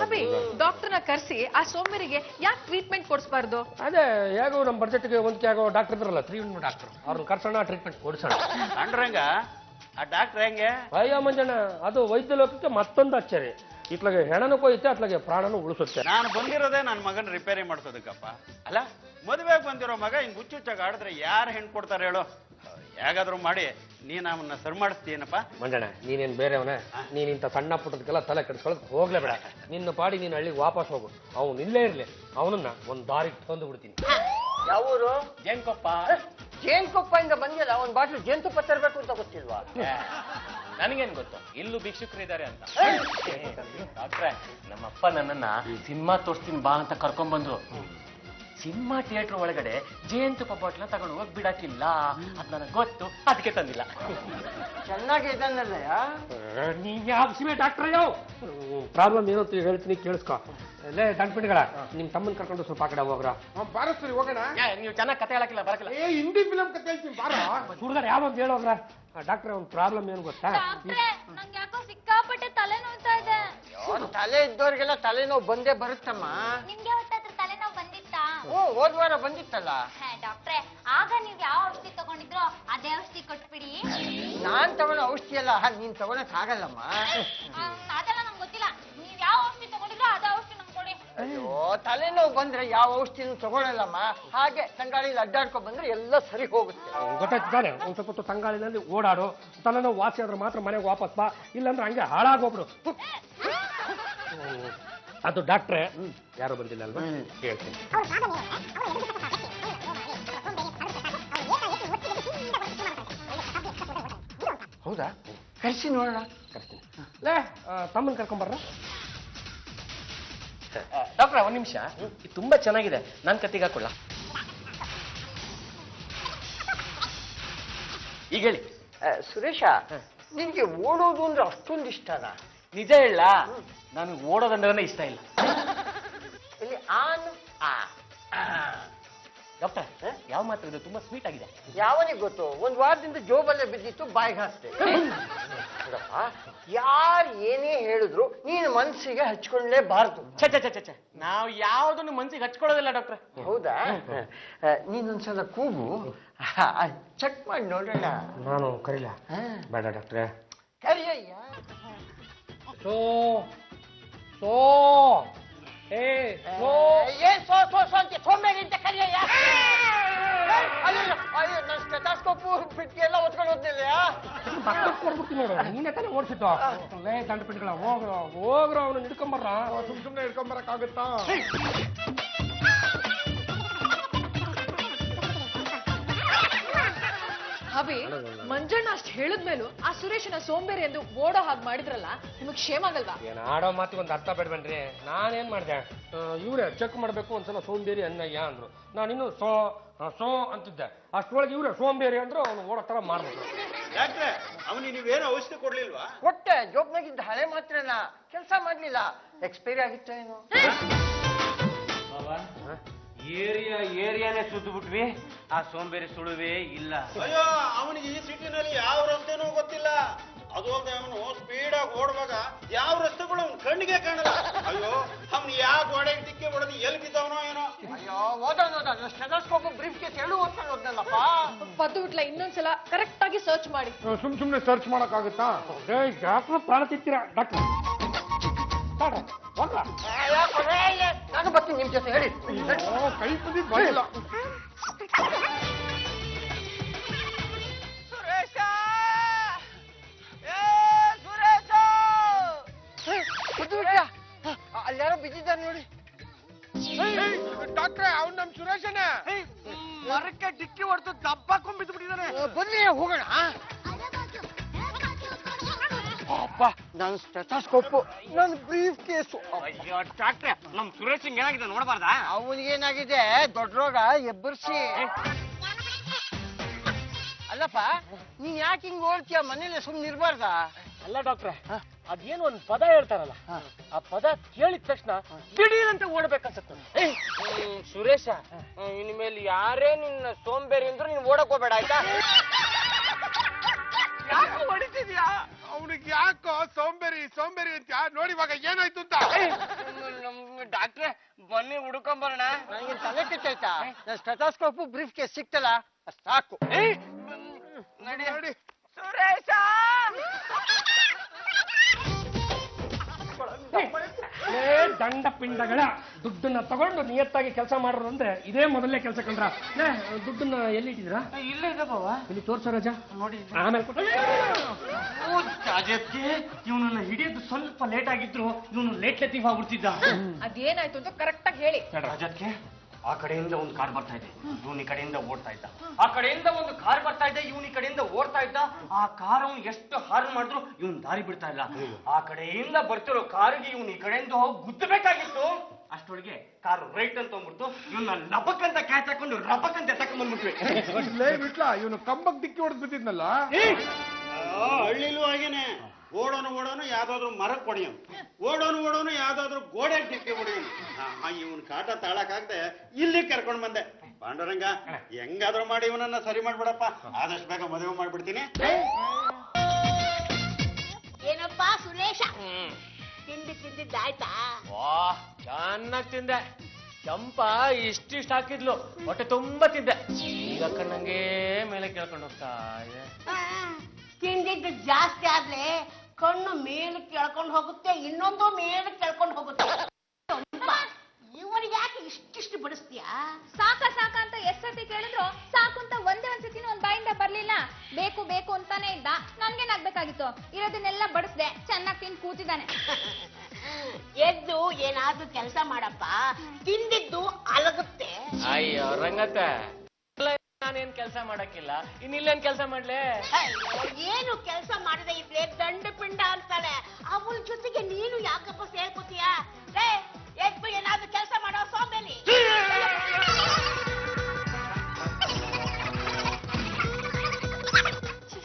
ಅಭಿ ಡಾಕ್ಟರ್ನ ಕರ್ಸಿ ಆ ಸೋಂಬೇರಿಗೆ ಯಾಕೆ ಟ್ರೀಟ್ಮೆಂಟ್ ಕೊಡಿಸ್ಬಾರ್ದು? ಅದೇ ಹೇಗೋ ನಮ್ಮ ಬಡ್ಜೆಟ್ಗೆ ಹೊಂದಿಕೆ ಆಗೋ ಡಾಕ್ಟರ್ ಇದ್ರಲ್ಲ 3 ಡಾಕ್ಟರ್, ಅವ್ರನ್ನ ಕರ್ಸೋಣ, ಟ್ರೀಟ್ಮೆಂಟ್ ಕೊಡ್ಸೋಣ. ಕಂಡ್ರಂಗ ಆ ಡಾಕ್ಟರ್ ಹೆಂಗೆ? ಅಯ್ಯೋ ಮಂಜಣ್ಣ, ಅದು ವೈದ್ಯ ಲೋಕಕ್ಕೆ ಮತ್ತೊಂದು ಆಶ್ಚರ್ಯ. ಇತ್ಲಾಗೆ ಹೆಣನೂ ಕೊಯ್ಯುತ್ತೆ, ಅತ್ಲಾಗೆ ಪ್ರಾಣನೂ ಉಳಿಸುತ್ತೆ. ನಾನು ಬಂದಿರೋದೇ ನನ್ನ ಮಗನ ರಿಪೇರಿ ಮಾಡ್ಸೋದಕ್ಕಪ್ಪ. ಅಲ್ಲ, ಮದುವೆಗೆ ಬಂದಿರೋ ಮಗ ಹಿಂಗ್ ಹುಚ್ಚುಚ್ಚಾಗ ಆಡಿದ್ರೆ ಯಾರು ಹೆಣ್ಣು ಕೊಡ್ತಾರೆ ಹೇಳು? ಹೇಗಾದ್ರೂ ಮಾಡಿ ನೀನ್ ಅವನ್ನ ಸರಿ ಮಾಡಿಸ್ತೀನಪ್ಪ. ಮಂಜಣ್ಣ, ನೀನೇನ್ ಬೇರೆಯವನೇ? ನೀನ್ ಇಂಥ ಸಣ್ಣ ಪುಟ್ಟದಕ್ಕೆಲ್ಲ ತಲೆ ಕೆಡಿಸ್ಕೊಳ್ಳೋದು ಹೋಗ್ಲೇ ಬೇಡ. ನಿನ್ನ ಪಾಡಿ ನೀನು ಹಳ್ಳಿಗೆ ವಾಪಸ್ ಹೋಗು. ಅವನು ಇಲ್ಲೇ ಇರ್ಲಿ, ಅವನನ್ನ ಒಂದ್ ದಾರಿಗೆ ತಂದು ಬಿಡ್ತೀನಿ. ಯಾವೂರು? ಜೇನ್ಕೊಪ್ಪ. ಜೇನ್ಕೊಪ್ಪ ಇಂದ ಬಂದಿಲ್ಲ, ಒಂದ್ ಬಾಟ್ಲು ಜೇನ್ತುಪ್ಪ ತರಬೇಕು ಅಂತ ಗೊತ್ತಿಲ್ವಾ? ನನಗೇನ್ ಗೊತ್ತು, ಇಲ್ಲೂ ಭಿಕ್ಷುಕರಿದ್ದಾರೆ ಅಂತ. ಡಾಕ್ಟ್ರೆ, ನಮ್ಮಪ್ಪ ನನ್ನನ್ನ ಸಿನಿಮಾ ತೋರಿಸ್ತೀನಿ ಬಾ ಅಂತ ಕರ್ಕೊಂಡ್ ಬಂದ್ರು. ಸಿನಿಮಾ ಥಿಯೇಟರ್ ಒಳಗಡೆ ಜೇನುತುಪ್ಪ ಬಾಟ್ಲ ತಗೊಂಡು ಹೋಗಿ ಬಿಡಕ್ಕಿಲ್ಲ, ಅದ್ ನನಗೆ ಗೊತ್ತು, ಅದಕ್ಕೆ ತಂದಿಲ್ಲ. ಚೆನ್ನಾಗಿ ಇದನ್ನಲ್ಲ. ನೀನ್ ಯಾವ ಸಿಮೆ ಡಾಕ್ಟರ್ ಯಾವ ಪ್ರಾಬ್ಲಮ್ ಏನೋ ಹೇಳ್ತೀನಿ, ಕೇಳಿಸ್ಕೊ. ಲೇ ದಂಡ್ಪಿಂಡಿಗಳ, ನಿಮ್ ತಮ್ಮನ್ ಕರ್ಕೊಂಡು ಸ್ವಲ್ಪ ಆ ಕಡೆ ಹೋಗ್ರ. ಬಾರಸ್ರಿ ಹೋಗೋಣ. ನೀವು ಚೆನ್ನಾಗಿ ಕತೆ ಹೇಳಕ್ಕಿಲ್ಲ, ಬರಕಿಲ್ಲ. ಏ ಹಿಂದಿ ಫಿಲಂ ಕತೆ ಹೇಳ್ತೀನಿ ಬಾರ. ಹುಡುಗರು ಯಾವಾಗ ಹೇಳೋಗ್ರ. ಡಾಕ್ಟ್ರೆ, ಒಂದು ಪ್ರಾಬ್ಲಮ್ ಏನು ಗೊತ್ತಾ? ನಂಗೆ ಯಾಕೋ ಸಿಕ್ಕಾಪಟ್ಟೆ ತಲೆ ನೋಯ್ತಾ ಇದೆ. ತಲೆ ಇದ್ದವ್ರಿಗೆಲ್ಲ ತಲೆನೋವು ಬಂದೇ ಬರುತ್ತಮ್ಮ. ನಿಮ್ಗೆ ಯಾವತ್ತಾದ್ರೂ ತಲೆನೋವು ಬಂದಿತ್ತಾ? ಹೋದ್ ವಾರ ಬಂದಿತ್ತಲ್ಲ. ಡಾಕ್ಟ್ರೆ, ಆಗ ನೀವ್ ಯಾವ ಔಷಧಿ ತಗೊಂಡಿದ್ರೋ ಅದೇ ಔಷಧಿ ಕೊಟ್ಬಿಡಿ. ನಾನ್ ತಗೊಳ್ಳೋ ಔಷಧಿ ಅಲ್ಲ, ನೀನ್ ತಗೊಳಕ್ ಆಗಲ್ಲಮ್ಮ. ಅದೆಲ್ಲ ನಂಗೆ ಗೊತ್ತಿಲ್ಲ. ನೀವ್ ಯಾವ ಔಷಧಿ ತಗೊಂಡಿದ್ರೋ ಅದೇ ಔಷಧಿ ನಂಗೆ ಕೊಡಿ. ಅಯ್ಯೋ, ತಲೆನೋವು ಬಂದ್ರೆ ಯಾವ ಔಷಧಿನೂ ತಗೊಳಲ್ಲಮ್ಮ. ಹಾಗೆ ತಂಗಾಳಿಲಿ ಅಡ್ಡಾಡ್ಕೊಂಡ್ ಬಂದ್ರೆ ಎಲ್ಲ ಸರಿ ಹೋಗುತ್ತೆ. ಗೊತ್ತಾಯ್ತು ತಾನೆ? ಒಂದ್ ಸ್ವಲ್ಪ ಹೊತ್ತು ತಂಗಾಳಿನಲ್ಲಿ ಓಡಾಡು, ತಲೆನೋವು ವಾಸಿ ಆದ್ರೆ ಮಾತ್ರ ಮನೆಗೆ ವಾಪಸ್ ಬಾ, ಇಲ್ಲಾಂದ್ರೆ ಹಂಗೆ ಹಾಳಾಗೋಗ್ಬಿಡು. ಅದು ಡಾಕ್ಟ್ರೆ ಯಾರು ಬಂದಿಲ್ಲ ಅಲ್ವಾ? ಹೇಳ್ತೀನಿ. ಹೌದಾ? ಕರ್ಸಿ ನೋಡೋಣ. ಕರ್ತೀನಿ. ಲೇ ತಮ್ಮನ್ ಕರ್ಕೊಂಬರ್ರ. ಡಾಕ್ಟ್ರೆ, ಒಂದ್ ನಿಮಿಷ, ಇದು ತುಂಬಾ ಚೆನ್ನಾಗಿದೆ, ನಾನ್ ಕತ್ತಿಗೆ ಹಾಕೊಳ್ಳ. ಈಗ ಹೇಳಿ. ಸುರೇಶ, ನಿನ್ಗೆ ಓಡೋದು ಅಂದ್ರೆ ಅಷ್ಟೊಂದು ಇಷ್ಟನಾ? ನಿಜ ಹೇಳ, ನನಗೆ ಓಡೋದಂದ್ರೆ ಇಷ್ಟ ಇಲ್ಲ. ಇಲ್ಲಿ ಆನ್ ಡಾಕ್ಟರ್, ಯಾವ ಮಾತು ಇದು ತುಂಬಾ ಸ್ವೀಟ್ ಆಗಿದೆ. ಯಾವನಿಗೆ ಗೊತ್ತು? ಒಂದ್ ವಾರದಿಂದ ಜೋಬಲ್ಲೇ ಬಿದ್ದಿತ್ತು, ಬಾಯಿಗೆ ಹಾಕ್ತೆ. ಯಾರು ಏನೇ ಹೇಳಿದ್ರು ನೀನು ಮನ್ಸಿಗೆ ಹಚ್ಕೊಳ್ಳೇಬಾರ್ದು. ಛೆ ಛೆ ಛೆ ಛೆ, ನಾವು ಯಾವ್ದನ್ನು ಮನ್ಸಿಗೆ ಹಚ್ಕೊಳ್ಳೋದಿಲ್ಲ ಡಾಕ್ಟ್ರೆ. ಹೌದಾ? ನೀನೊಂದ್ಸಲ ಕೂಗು, ಚೆಕ್ ಮಾಡಿ ನೋಡೋಣ. ನಾನು ಕರೀಲ? ಬೇಡ ಡಾಕ್ಟ್ರೆ. ಕರಿಯಯ್ಯ. ಸೋ ಸೋ ಏ ಸೋ ಏನ್ ಸೋ ಸೋ ಸೋ ಅಂತ ಸೋಂಬೇರಿ ಅಂತ ಕರಿಯಯ್ಯ. ಅಯ್ಯೋ ಅಯ್ಯೋ, ನನ್ನ ಸ್ಟೆಥೋಸ್ಕೋಪ್ ಬಿಟ್ಟು ಎಲ್ಲ ಹೊತ್ಕೊಂಡು ಹೋದ್ನಿಲ್ಲ. ಕೊಡ್ಬಿಡ್ತೀನಿ ನೋಡು, ನೀನೇ ತಾನೇ ಓಡಿಸಿದ್ದು. ಲೇ ದಂಡಪಿಂಡಿಗಳ, ಹೋಗ್ರ ಅವನು ಹಿಡ್ಕೊಂಬರ್ರ. ಸುಮ್ನೆ ಹಿಡ್ಕೊಂಬರಕ್ಕಾಗುತ್ತಾ? ಅಭಿ, ಮಂಜಣ್ಣ ಅಷ್ಟ್ ಹೇಳಿದ್ಮೇಲೂ ಆ ಸುರೇಶನ ಸೋಂಬೇರಿ ಎಂದು ಓಡೋ ಹಾಗೆ ಮಾಡಿದ್ರಲ್ಲ, ನಿಮಗ್ ಕ್ಷೇಮ ಆಗಲ್ವಾ? ಏನ್ ಆಡೋ ಮಾತಿಗೆ ಒಂದು ಅರ್ಥ ಬೇಡ್ಬನ್ರಿ. ನಾನೇನ್ ಮಾಡ್ದೆ, ಇವ್ರೆ ಚೆಕ್ ಮಾಡ್ಬೇಕು ಒಂದ್ಸಲ ಸೋಂಬೇರಿ ಅನ್ನಯ್ಯ ಅಂದ್ರು. ನಾನಿನ್ನು ಸೋ ಅಂತಿದ್ದೆ. ಅಷ್ಟೊಳಗೆ ಇವ್ರೆ ಸೋಂಬೇರಿ ಅಂದ್ರು, ಅವನು ಓಡೋ ತರ ಮಾಡ್ಬೇಕು. ಯಾಕೆ ಅವನಿಗೆ ನೀವೇನು ಔಷಧಿ ಕೊಡ್ಲಿಲ್ವಾ? ಕೊಟ್ಟೆ, ಜೋಬ್ನಾಗಿದ್ದ ಹಳೆ ಮಾತ್ರನ ಕೆಲಸ ಮಾಡ್ಲಿಲ್ಲ, ಎಕ್ಸ್ಪೈರಿ ಆಗಿತ್ತು ಏನೋ. ಏರಿಯಾನೇ ಸುದ್ದು ಬಿಟ್ವಿ, ಆ ಸೋಂಬೇರಿ ಸುಳುವೇ ಇಲ್ಲ. ಅಯ್ಯೋ, ಅವನಿಗೆ ಈ ಸಿಟಿನಲ್ಲಿ ಯಾವ ರಸ್ತೆನೂ ಗೊತ್ತಿಲ್ಲ. ಅದು ಅಲ್ಲದೆ ಅವನು ಸ್ಪೀಡಾಗಿ ಓಡುವಾಗ ಯಾವ ರಸ್ತೆಗಳು ಅವನ ಕಣ್ಣಿಗೆ ಕಾಣಲ್ಲ. ಅಯ್ಯೋ, ಅವನು ಯಾವ ಗೋಡೆಗೆ ದಿಕ್ಕೆ ಹೊಡೆದು ಎಲ್ಲಿ ಬಿದ್ದವನೋ ಏನೋ. ಅಯ್ಯೋ, ಓದೋದ ಸ್ಟೆಥೋಸ್ಕೋಪ್ ಬ್ರೀಫ್ ಕೇಸ್ ಹೇಳು ಓದ್ಕೊಂಡು ಹೋದ್ನಲ್ಲಪ್ಪ. ಪದ್ದು ಬಿಟ್ಲ, ಇನ್ನೊಂದ್ಸಲ ಕರೆಕ್ಟ್ ಆಗಿ ಸರ್ಚ್ ಮಾಡಿ. ಸುಮ್ನೆ ಸರ್ಚ್ ಮಾಡಕ್ಕಾಗುತ್ತಾ? ಡಾಕ್ಟ್ರ್ ಪ್ರಾಣ ತಿಂತೀರಾ ಡಾಕ್ಟ್ರ್? ನಾನು ಬರ್ತೀನಿ ನಿಮ್ ಜೊತೆ, ಹೇಳಿ. ಕೈ ಕುದಿ ಬಾಯಿಲ್ಲ. ಸುರೇಶ, ಸುರೇಶ, ಅಲ್ಲಾರೋ ಬಿದ್ದಿದ್ದಾರೆ ನೋಡಿ. ಡಾಕ್ಟ್ರೆ, ಅವ್ನು ನಮ್ ಸುರೇಶನೇ. ಮರಕ್ಕೆ ಡಿಕ್ಕಿ ಹೊಡೆದು ದಬ್ಬಾಕೊಂಡ್ ಬಿದ್ದು ಬಿಟ್ಟಿದ್ದಾನೆ. ಬನ್ನಿ ಹೋಗೋಣ. ಅಪ್ಪ, ನನ್ನ ಸ್ಟೆಥೋಸ್ಕೋಪ್, ನನ್ನ ಬ್ರೀಫ್ ಕೇಸು. ಅಯ್ಯೋ ಡಾಕ್ಟ್ರೆ, ನಮ್ ಸುರೇಶ್ ಏನಾಗಿದೆ ನೋಡಬಾರ್ದಾ? ಅವನಿಗೇನಾಗಿದೆ? ದೊಡ್ಡ ರೋಗ ಎಬ್ಬರ್ಸಿ. ಅಲ್ಲಪ್ಪ, ನೀನ್ ಯಾಕೆ ಹಿಂಗ್ ಓಡ್ತೀಯ? ಮನೇಲಿ ಸುಮ್ನೆ ಇರ್ಬಾರ್ದ? ಅಲ್ಲ ಡಾಕ್ಟ್ರೆ, ಅದೇನು ಒಂದ್ ಪದ ಹೇಳ್ತಾರಲ್ಲ, ಆ ಪದ ಕೇಳಿದ ತಕ್ಷಣ ದಿಢೀರಂತ ಓಡ್ಬೇಕನ್ಸುತ್ತೆ. ಸುರೇಶ, ಇನ್ಮೇಲೆ ಯಾರೇ ನಿನ್ನ ಸೋಂಬೇರಿ ಅಂದ್ರು ನೀನ್ ಓಡಕ್ ಹೋಗ್ಬೇಡ ಆಯ್ತಾ? ಯಾಕೋ ಹೊಡಿತಿದ್ಯಾ? ಅವನಿಗೆ ಯಾಕೋ ಸೋಂಬೇರಿ ಸೋಂಬೇರಿ ಅಂತ ನೋಡಿ ಇವಾಗ ಏನಾಯ್ತು ಅಂತ. ಡಾಕ್ಟ್ರೆ ಬನ್ನಿ ಹುಡ್ಕೊಂಬರೋಣ. ನನಗೆ ತಲೆ ಕೆಟ್ಟಾಯ್ತಾ? ಸ್ಟೆಥೋಸ್ಕೋಪ್ ಬ್ರೀಫ್ ಕೇಸ್ ಸಿಕ್ತಲ್ಲ ಸಾಕು. ನಡಿ ನೋಡಿ ಸುರೇಶ. ದಂಡ ಪಿಂಡಗಳ ದುಡ್ಡನ್ನ ತಗೊಂಡು ನಿಯತ್ತಾಗಿ ಕೆಲಸ ಮಾಡೋರು ಅಂದ್ರೆ ಇದೇ ಮೊದಲನೇ ಕೆಲಸ ಕಂಡ್ರ. ದುಡ್ಡನ್ನ ಎಲ್ಲಿ ಇಟ್ಟಿದ್ದೀರಾ? ಇಲ್ಲೇ ಇದೆ ಬಾವ. ಇಲ್ಲಿ ತೋರ್ಸೋ ರಜಾ ನೋಡಿ ಆಮೇಲೆ ಇವನನ್ನ ಹಿಡಿಯೋದು ಸ್ವಲ್ಪ ಲೇಟ್ ಆಗಿದ್ರು ಇವನು ಲೇಟ್ ಲೆತ್ತಿಗೆ ಹೋಗ್ಬಿಡ್ತಿದ್ದ. ಅದೇನಾಯ್ತು ಅಂತ ಕರೆಕ್ಟ್ ಆಗಿ ಹೇಳಿ. ರಜತ್ಗೆ ಆ ಕಡೆಯಿಂದ ಒಂದು ಕಾರ್ ಬರ್ತಾ ಇದೆ, ಇವನ್ ಈ ಕಡೆಯಿಂದ ಓಡ್ತಾ ಇದ್ದ. ಆ ಕಡೆಯಿಂದ ಒಂದು ಕಾರ್ ಬರ್ತಾ ಇದೆ, ಇವನ್ ಈ ಕಡೆಯಿಂದ ಓಡ್ತಾ ಇದ್ದ. ಆ ಕಾರ್ ಅವ್ನು ಎಷ್ಟು ಹಾರ್ನ್ ಮಾಡಿದ್ರು ಇವನ್ ದಾರಿ ಬಿಡ್ತಾ ಇಲ್ಲ. ಆ ಕಡೆಯಿಂದ ಬರ್ತಿರೋ ಕಾರಿಗೆ ಇವನ್ ಈ ಕಡೆಯಿಂದ ಹೋಗಿ ಗುದ್ದಬೇಕಾಗಿತ್ತು. ಅಷ್ಟೊಳಗೆ ಕಾರ್ ರೈಟ್ ಅಂತ ಹೋಗ್ಬಿಡ್ತು. ಇವನ್ನ ಲಬಕ್ ಅಂತ ಕ್ಯಾಚ್ ಹಾಕೊಂಡು ರಬಕ್ ಅಂತ ಎತ್ತಕೊಂಡ್ ಬಂದ್ಬಿಟ್ವಿ. ಬಿಟ್ಲ ಇವನು ಕಂಬಕ್ ಡಿಕ್ಕಿ ಹೊಡೆದ್ ಬಿದ್ದಿದ್ನಲ್ಲ. ಹಳ್ಳಿಲೂ ಹಾಗೇನೆ. ಓಡೋನು ಯಾವ್ದಾದ್ರು ಮರಕ್ಕೆ ಹೊಡೆಯೋನು, ಓಡೋನು ಯಾವ್ದಾದ್ರು ಗೋಡೆ ಡಿಕ್ಕಿ ಹೊಡೆಯೋನು. ಇವನ್ ಕಾಟ ತಾಳಕ್ಕಾಗದೆ ಇಲ್ಲಿ ಕರ್ಕೊಂಡ್ ಬಂದೆ. ಪಾಂಡುರಂಗ, ಹೆಂಗಾದ್ರೂ ಮಾಡಿ ಇವನನ್ನ ಸರಿ ಮಾಡ್ಬಿಡಪ್ಪ. ಆದಷ್ಟು ಬೇಗ ಮದುವೆ ಮಾಡ್ಬಿಡ್ತೀನಿ. ಏನಪ್ಪಾ ಸುರೇಶ, ತಿಂದಿದ್ದಾಯ್ತಾ? ವಾ, ಚೆನ್ನಾಗ್ ತಿಂದೆ. ಚಂಪ ಇಷ್ಟಿಷ್ಟ ಹಾಕಿದ್ಲು, ಹೊಟ್ಟೆ ತುಂಬಾ ತಿಂದೆ. ಈಗ ಕಣ್ಣಂಗೆ ಮೇಲೆ ಕೇಳ್ಕೊಂಡು ಹೋಗ್ತಾ ಇದೆ. ತಿಂದಿದ್ದು ಜಾಸ್ತಿ ಆದ್ರೆ ಕಣ್ಣು ಮೇಲೆ ಕೆಳ್ಕೊಂಡು ಹೋಗುತ್ತೆ, ಇನ್ನೊಂದು ಮೇಲೆ ಕೆಳ್ಕೊಂಡು ಹೋಗುತ್ತೆ. ಇವನಿಗೆ ಯಾಕೆ ಇಷ್ಟಿಷ್ಟು ಬಡಿಸ್ತೀಯಾ? ಸಾಕ ಅಂತ ಎಷ್ಟೊತ್ತಿ ಕೇಳಿದ್ರು ಸಾಕು ಅಂತ ಒಂದೇ ಒಂದ್ಸತಿನೂ ಒಂದ್ ಬಾಯಿಂದ ಬರ್ಲಿಲ್ಲ. ಬೇಕು ಬೇಕು ಅಂತಾನೆ ಇದ್ದ. ನನ್ಗೇನಾಗ್ಬೇಕಾಗಿತ್ತು? ಇರೋದನ್ನೆಲ್ಲ ಬಡಿಸ್ದೆ, ಚೆನ್ನಾಗಿ ತಿಂದು ಕೂತಿದ್ದಾನೆ. ಎದ್ದು ಏನಾದ್ರೂ ಕೆಲಸ ಮಾಡಪ್ಪ, ತಿಂದಿದ್ದು ಅಲಗುತ್ತೆ. ಅಯ್ಯೋ ರಂಗತ್ತೆ, ನಾನೇನ್ ಕೆಲಸ ಮಾಡಕ್ಕಿಲ್ಲ, ಇನ್ನಿಲ್ಲೇನ್ ಕೆಲಸ ಮಾಡ್ಲೆ? ಏನು ಕೆಲಸ ಮಾಡದೆ ಇದ್ರೆ ದಂಡ ಪಿಂಡ ಅಂತಾಳೆ. ಅವಳ ಜೊತೆಗೆ ನೀನು ಯಾಕಪ್ಪ ಸೇರ್ಕೋತೀಯ? ಎದ್ದು ಏನಾದ್ರೂ ಕೆಲಸ ಮಾಡೋ ಸೋಂಬೇರಿ.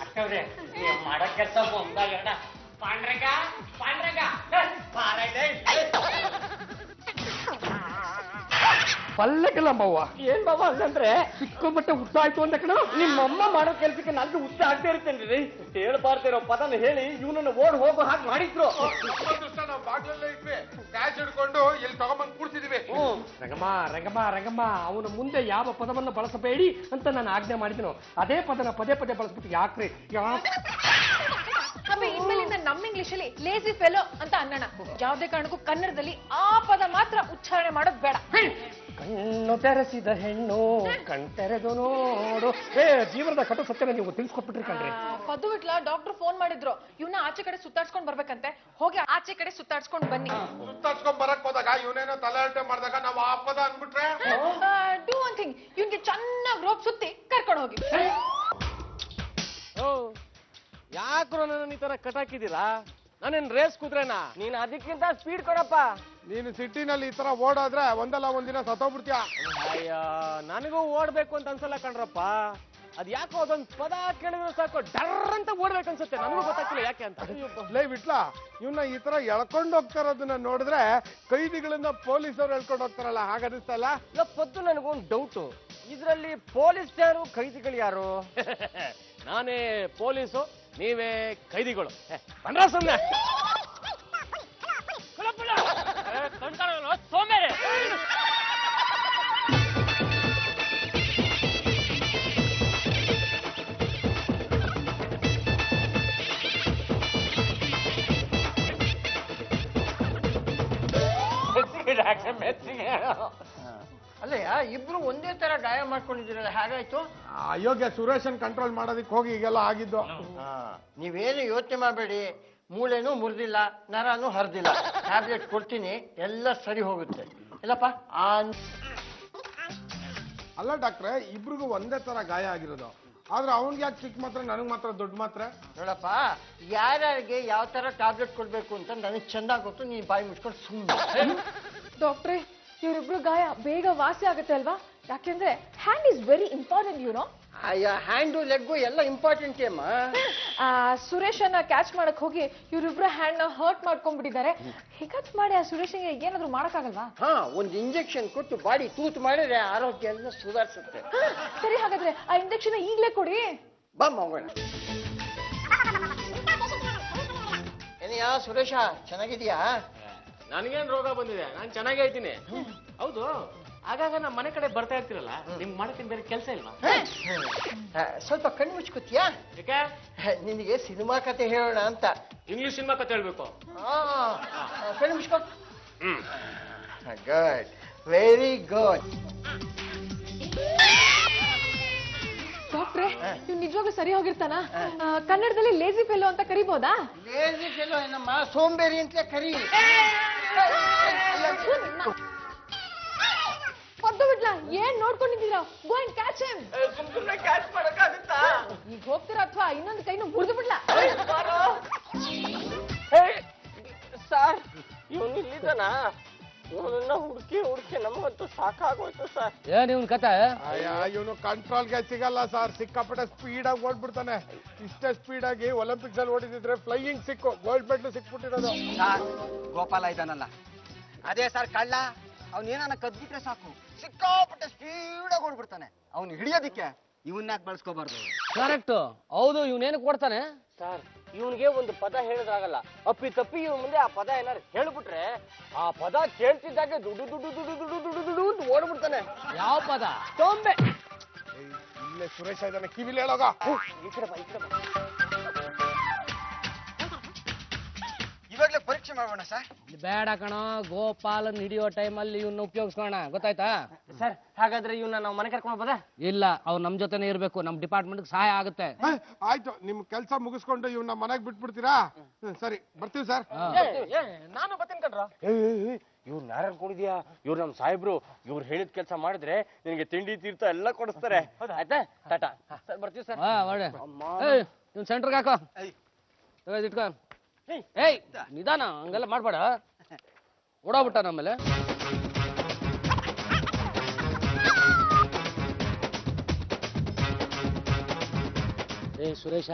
ಅಕ್ಕವ್ರೆ, ನೀವು ಮಾಡೋ ಕೆಲಸ ಒಂದಾಗಣ. ಪಾಂಡ್ರಂಗ ಪಲ್ಲೆಕಲ್ಲಮ್ಮವ್ವ. ಏನ್ ಬಾಬಾ ಹಂಗಂದ್ರೆ? ಸಿಕ್ಕೋಬಟ್ಟೆ ಉದ್ದ ಆಯ್ತು ಅಂದ ಕಣ. ನಿಮ್ಮಮ್ಮ ಮಾಡೋ ಕೆಲ್ಸಕ್ಕೆ ನಂದು ಉದ್ದ ಆಗ್ತಾ ಇರ್ತೇನ್ರಿ. ಹೇಳ್ಬಾರ್ದಿರೋ ಪದನ ಹೇಳಿ ಇವನನ್ನ ಓಡ್ ಹೋಗೋ ಹಾಗೆ ಮಾಡಿದ್ರು. ನಾವು ಬಾಗ್ಲಲ್ಲೇ ಇದ್ವಿ, ಕ್ಯಾಚ್ ಹಿಡ್ಕೊಂಡು ಇಲ್ಲಿ ತಗೊಂಬಂದ್ ಕೂಡ್ಸಿದ್ವಿ. ರಂಗಮ್ಮ ಅವನು ಮುಂದೆ ಯಾವ ಪದವನ್ನು ಬಳಸಬೇಡಿ ಅಂತ ನಾನು ಆಜ್ಞೆ ಮಾಡಿದನು. ಅದೇ ಪದನ ಪದೇ ಬಳಸ್ಬಿಟ್ಟು ಯಾಕ್ರಿ ಇನ್ಮೇಲಿಂದ ನಮ್ಮ ಇಂಗ್ಲಿಷ್ ಅಲ್ಲಿ ಲೇಸಿ ಫೆಲೋ ಅಂತ ಅನ್ನೋಣ. ಯಾವುದೇ ಕಾರಣಕ್ಕೂ ಕನ್ನಡದಲ್ಲಿ ಆ ಪದ ಮಾತ್ರ ಉಚ್ಚಾರಣೆ ಮಾಡೋದು ಬೇಡ. ಕಣ್ಣು ತೆರೆಸಿದ ಹೆಣ್ಣು ಕಣ್ತೆರೆದು ನೋಡು. ಜೀವನದ ಕಟು ಸತ್ಯನ ನೀವು ತಿಳಿಸ್ಕೊಟ್ಬಿಟ್ರಿ ಕಣ್ರಿ. ಪದುವಿಟ್ಲ ಡಾಕ್ಟರ್ ಫೋನ್ ಮಾಡಿದ್ರು, ಇವನ್ನ ಆಚೆ ಕಡೆ ಸುತ್ತಾಡ್ಸ್ಕೊಂಡ್ ಬರ್ಬೇಕಂತೆ. ಹೋಗಿ ಆಚೆ ಕಡೆ ಸುತ್ತಾಡ್ಸ್ಕೊಂಡ್ ಬನ್ನಿ. ಸುತ್ತಾಡ್ಸ್ಕೊಂಡ್ ಬರಕ್ ಹೋದಾಗ ಇವನೇನೋ ತಲೆಹರಟೆ ಮಾಡಿದಾಗ ನಾವು ಆ ಪದ ಅಂದ್ಬಿಟ್ರೆ ಡೂ ಒನ್ ಥಿಂಗ್, ಇವ್ನಿಗೆ ಚೆನ್ನಾಗಿ ರೋಪ್ ಸುತ್ತಿ ಕರ್ಕೊಂಡು ಹೋಗಿ. ಯಾಕ್ರೋ ನನ್ನ ಈ ತರ ಕಟಾಕಿದ್ದೀರಾ? ನಾನೇನ್ ರೇಸ್ ಕುದ್ರೇನಾ? ನೀನ್ ಅದಕ್ಕಿಂತ ಸ್ಪೀಡ್ ಕೊಡಪ್ಪ. ನೀನು ಸಿಟಿನಲ್ಲಿ ಈ ತರ ಓಡಾದ್ರೆ ಒಂದಲ್ಲ ಒಂದಿನ ಸತ್ತೋಗ್ಬಿಡ್ತೀಯ. ಅಯ್ಯ, ನನಗೂ ಓಡ್ಬೇಕು ಅಂತ ಅನ್ಸಲ್ಲ ಕಣ್ರಪ್ಪ. ಅದ್ ಯಾಕೋ ಅದೊಂದ್ ಪದ ಕೇಳಿದ್ರೆ ಸಾಕು ಡರ್ ಅಂತ ಓಡ್ಬೇಕನ್ಸುತ್ತೆ. ನನಗೂ ಗೊತ್ತಾಗ್ತಿಲ್ಲ ಯಾಕೆ ಅಂತ. ಲೇ ಬಿಟ್ಲ, ಇವನ್ನ ಈ ತರ ಎಳ್ಕೊಂಡು ಹೋಗ್ತಾರದನ್ನ ನೋಡಿದ್ರೆ ಕೈದಿಗಳಿಂದ ಪೊಲೀಸರು ಎಳ್ಕೊಂಡು ಹೋಗ್ತಾರಲ್ಲ, ಹಾಗನ್ನಿಸ್ತಾ ಇಲ್ಲ? ಪದ್ದು ನನಗೊಂದು ಡೌಟು, ಇದ್ರಲ್ಲಿ ಪೊಲೀಸ್ ಯಾರು, ಕೈದಿಗಳು ಯಾರು? ನಾನೇ ಪೊಲೀಸು, ನೀವೇ ಕೈದಿಗಳು. ಬಂದ್ರ ಸುಮ್ನೆ ಸೋಮೇರೆ. ಅಲ್ಲಯ್ಯ, ಇಬ್ರು ಒಂದೇ ತರ ಗಾಯ ಮಾಡ್ಕೊಂಡಿದ್ದೀರಲ್ಲ, ಹೇಗಾಯ್ತು? ಅಯೋಗ್ಯ ಸುರೇಶನ್ ಕಂಟ್ರೋಲ್ ಮಾಡೋದಕ್ಕೆ ಹೋಗಿ ಈಗೆಲ್ಲ ಆಗಿದ್ದು. ನೀವೇನು ಯೋಚನೆ ಮಾಡಬೇಡಿ, ಮೂಳೆನೂ ಮುರಿದಿಲ್ಲ, ನರನೂ ಹರಿದಿಲ್ಲ. ಟ್ಯಾಬ್ಲೆಟ್ ಕೊಡ್ತೀನಿ, ಎಲ್ಲ ಸರಿ ಹೋಗುತ್ತೆ. ಇಲ್ಲಪ್ಪ ಅಲ್ಲ ಡಾಕ್ಟ್ರೆ, ಇಬ್ರಿಗೂ ಒಂದೇ ತರ ಗಾಯ ಆಗಿರೋದು. ಆದ್ರೆ ಅವ್ನಿಗೆ ಯಾಕೆ ಚಿಕ್ಕ ಮಾತ್ರ, ನನಗ್ ಮಾತ್ರ ದೊಡ್ಡ ಮಾತ್ರ? ನೋಡಪ್ಪ, ಯಾರ್ಯಾರಿಗೆ ಯಾವ ತರ ಟ್ಯಾಬ್ಲೆಟ್ ಕೊಡ್ಬೇಕು ಅಂತ ನನಗೆ ಚೆನ್ನಾಗಿ ಗೊತ್ತು. ನೀನ್ ಬಾಯಿ ಮುಚ್ಕೊಂಡು ಸುಮ್ಮನೆ. ಡಾಕ್ಟ್ರೆ, ಇವರಿಬ್ರು ಗಾಯ ಬೇಗ ವಾಸಿ ಆಗುತ್ತೆ ಅಲ್ವಾ? ಯಾಕೆಂದ್ರೆ hand is very important, you know. ಅಯ್ಯ ಹ್ಯಾಂಡು ಲೆಗ್ಗು ಎಲ್ಲ ಇಂಪಾರ್ಟೆಂಟ್ ಅಮ್ಮ. ಸುರೇಶನ್ನ ಕ್ಯಾಚ್ ಮಾಡಕ್ ಹೋಗಿ ಇವ್ರಿಬ್ರ ಹ್ಯಾಂಡ್ ನ ಹರ್ಟ್ ಮಾಡ್ಕೊಂಡ್ಬಿಟ್ಟಿದ್ದಾರೆ. ಹೀಗತ್ ಮಾಡಿ ಆ ಸುರೇಶನ್ಗೆ ಏನಾದ್ರು ಮಾಡಕ್ಕಾಗಲ್ವಾ? ಹಾ, ಒಂದು ಇಂಜೆಕ್ಷನ್ ಕೊಟ್ಟು ಬಾಡಿ ತೂತು ಮಾಡಿದ್ರೆ ಆರೋಗ್ಯ ಎಲ್ಲ ಸುಧಾರಿಸುತ್ತೆ. ಸರಿ, ಹಾಗಾದ್ರೆ ಆ ಇಂಜೆಕ್ಷನ್ ಈಗ್ಲೇ ಕೊಡಿ. ಬಾ ಮಗೋಣ. ಏನಯ್ಯ ಸುರೇಶ, ಚೆನ್ನಾಗಿದ್ಯಾ? ನನಗೇನ್ ರೋಗ ಬಂದಿದೆ? ನಾನು ಚೆನ್ನಾಗೇ ಇದ್ದೀನಿ. ಹೌದು, ಆಗಾಗ ನಮ್ಮ ಮನೆ ಕಡೆ ಬರ್ತಾ ಇರ್ತೀರಲ್ಲ, ನಿಮ್ಗೆ ಮಾಡಕ್ಕೆ ಬೇರೆ ಕೆಲಸ ಇಲ್ವಾ? ಸ್ವಲ್ಪ ಕಣ್ಣು ಮುಚ್ಕೋತೀಯಾ? ಯಾಕೆ? ನಿನಗೆ ಸಿನಿಮಾ ಕತೆ ಹೇಳೋಣ ಅಂತ. ಇಂಗ್ಲಿಷ್ ಸಿನಿಮಾ ಕತೆ ಹೇಳ್ಬೇಕು? ಕಣ್ಣು ಮುಚ್ಕೋ. Good, very good. ಡಾಕ್ಟ್ರೆ, ನೀವು ನಿಜವಾಗ್ಲೂ ಸರಿ ಹೋಗಿರ್ತಾನ? ಕನ್ನಡದಲ್ಲಿ ಲೇಜಿ ಫೆಲ್ಲೋ ಅಂತ ಕರಿಬೋದಾ? ಲೇಜಿ ಫೆಲ್ಲೋ ಏನಮ್ಮ, ಸೋಂಬೇರಿ ಅಂತ ಕರಿ. ಪದ್ದು ಬಿಡ್ಲಾ? ಏನ್ ನೋಡ್ಕೊಂಡಿದ್ದೀರಾ? Go and catch him. ಸುಮ್ನೆ ಕ್ಯಾಚ್ ಮಾಡಕ್ಕಾಗುತ್ತಾ? ಈಗ ಹೋಗ್ತೀರಾ ಅಥವಾ ಇನ್ನೊಂದು ಕೈನ ಮುರಿದು ಬಿಡ್ಲಾ? ಸರ್, ಇವನು ಇಲ್ಲಿದ್ದಾನ? ಇವನನ್ನ ಹುಡುಕಿ ನಮಗಂತೂ ಸಾಕಾಗೋಯ್ತು ಸರ್. ಏನ್ ಇವನ್ ಕತೆ? ಇವನು ಕಂಟ್ರೋಲ್ಗೆ ಸಿಗಲ್ಲ ಸರ್, ಸಿಕ್ಕಾಪಟ್ಟೆ ಸ್ಪೀಡ್ ಆಗಿ ಓಡ್ಬಿಡ್ತಾನೆ. ಇಷ್ಟೇ ಸ್ಪೀಡ್ ಆಗಿ ಒಲಿಂಪಿಕ್ಸ್ ಅಲ್ಲಿ ಓಡಿದಿದ್ರೆ ಫ್ಲೈಯಿಂಗ್ ಸಿಕ್ಕು ಗೋಲ್ಡ್ ಮೆಡಲ್ ಸಿಕ್ಬಿಟ್ಟಿರೋದು. ಗೋಪಾಲ ಇದ್ದಾನಲ್ಲ, ಅದೇ ಸರ್ ಕಳ್ಳ. ಅವನೇನ ಕದ್ಬಿಟ್ರೆ ಸಾಕು, ಸಿಕ್ಕಾಪಟ್ಟೆ ಸ್ಪೀಡ್ ಆಗಿ ಓಡ್ಬಿಡ್ತಾನೆ. ಅವ್ನು ಹಿಡಿಯೋದಿಕ್ಕೆ ಇವನ್ಯಾಕೆ ಬಳಸ್ಕೋಬಾರ್ದು? ಕರೆಕ್ಟ್, ಹೌದು. ಇವನೇನು ಕೊಡ್ತಾನೆ ಸರ್, ಇವನಿಗೆ ಒಂದು ಪದ ಹೇಳಿದ್ರಾಗಲ್ಲ. ಅಪ್ಪಿ ತಪ್ಪಿ ಇವನ್ ಮುಂದೆ ಆ ಪದ ಏನಾರು ಹೇಳ್ಬಿಟ್ರೆ ಆ ಪದ ಕೇಳ್ತಿದ್ದಾಗೆ ದುಡ್ಡು ದುಡ್ಡು ದುಡ್ಡು ದುಡ್ಡು ದುಡ್ಡು ದುಡ್ಡು ಅಂತ ಓಡ್ಬಿಡ್ತಾನೆ. ಯಾವ ಪದ? ತೊಂಬೆ. ಇಲ್ಲೇ ಸುರೇಶ ಇದ್ದಾನೆ, ಕಿವಿಲಿ ಹೇಳೋಗ. ಈ ಕಡೆ ಬಾ, ಈ ಕಡೆ ಬಾ. ಇವಾಗ್ಲೇ ಪರೀಕ್ಷೆ ಮಾಡೋಣ ಸರ್. ಬೇಡ ಕಣೋ, ಗೋಪಾಲನ್ ಹಿಡಿಯೋ ಟೈಮಲ್ಲಿ ಇವನ್ನ ಉಪಯೋಗಿಸ್ಕೋಣ, ಗೊತ್ತಾಯ್ತಾ? ಸರ್, ಹಾಗಾದ್ರೆ ಇವನ್ನ ನಾವು ಮನೆ ಕರ್ಕೊಂಡು ಹೋಗೋದಾ? ಇಲ್ಲ, ಅವ್ರು ನಮ್ ಜೊತೆನೆ ಇರ್ಬೇಕು, ನಮ್ ಡಿಪಾರ್ಟ್ಮೆಂಟ್ ಸಹಾಯ ಆಗುತ್ತೆ. ಆಯ್ತು, ನಿಮ್ ಕೆಲಸ ಮುಗಿಸ್ಕೊಂಡು ಇವನ್ನ ಮನೆಗ್ ಬಿಟ್ಬಿಡ್ತೀರಾ? ಸರಿ, ಬರ್ತೀವಿ ಸರ್. ನಾನು ಬರ್ತೀನಿ ಕಣ್ರ. ಇವ್ರು ಯಾರು ಕೊಡಿದ್ಯಾ? ಇವ್ರು ನಮ್ ಸಾಹೇಬ್ರು. ಇವ್ರು ಹೇಳಿದ ಕೆಲಸ ಮಾಡಿದ್ರೆ ನಿನಗೆ ತಿಂಡಿ ತೀರ್ಥ ಎಲ್ಲ ಕೊಡಿಸ್ತಾರೆ. ಆಯ್ತಾ? ಟಾಟಾ. ಬರ್ತೀವಿ ಸರ್. ಒಳ್ಳೆ ಇವ್ನ ಸೆಂಟ್ರ್ಗೆ ಹಾಕೋ, ಇಟ್ಕೋ. ಏಯ್, ನಿಧಾನ, ಹಂಗೆಲ್ಲ ಮಾಡ್ಬೇಡ, ಓಡಾಬಿಟ್ಟ ನಮ್ಮೇಲೆ. ಸುರೇಶ,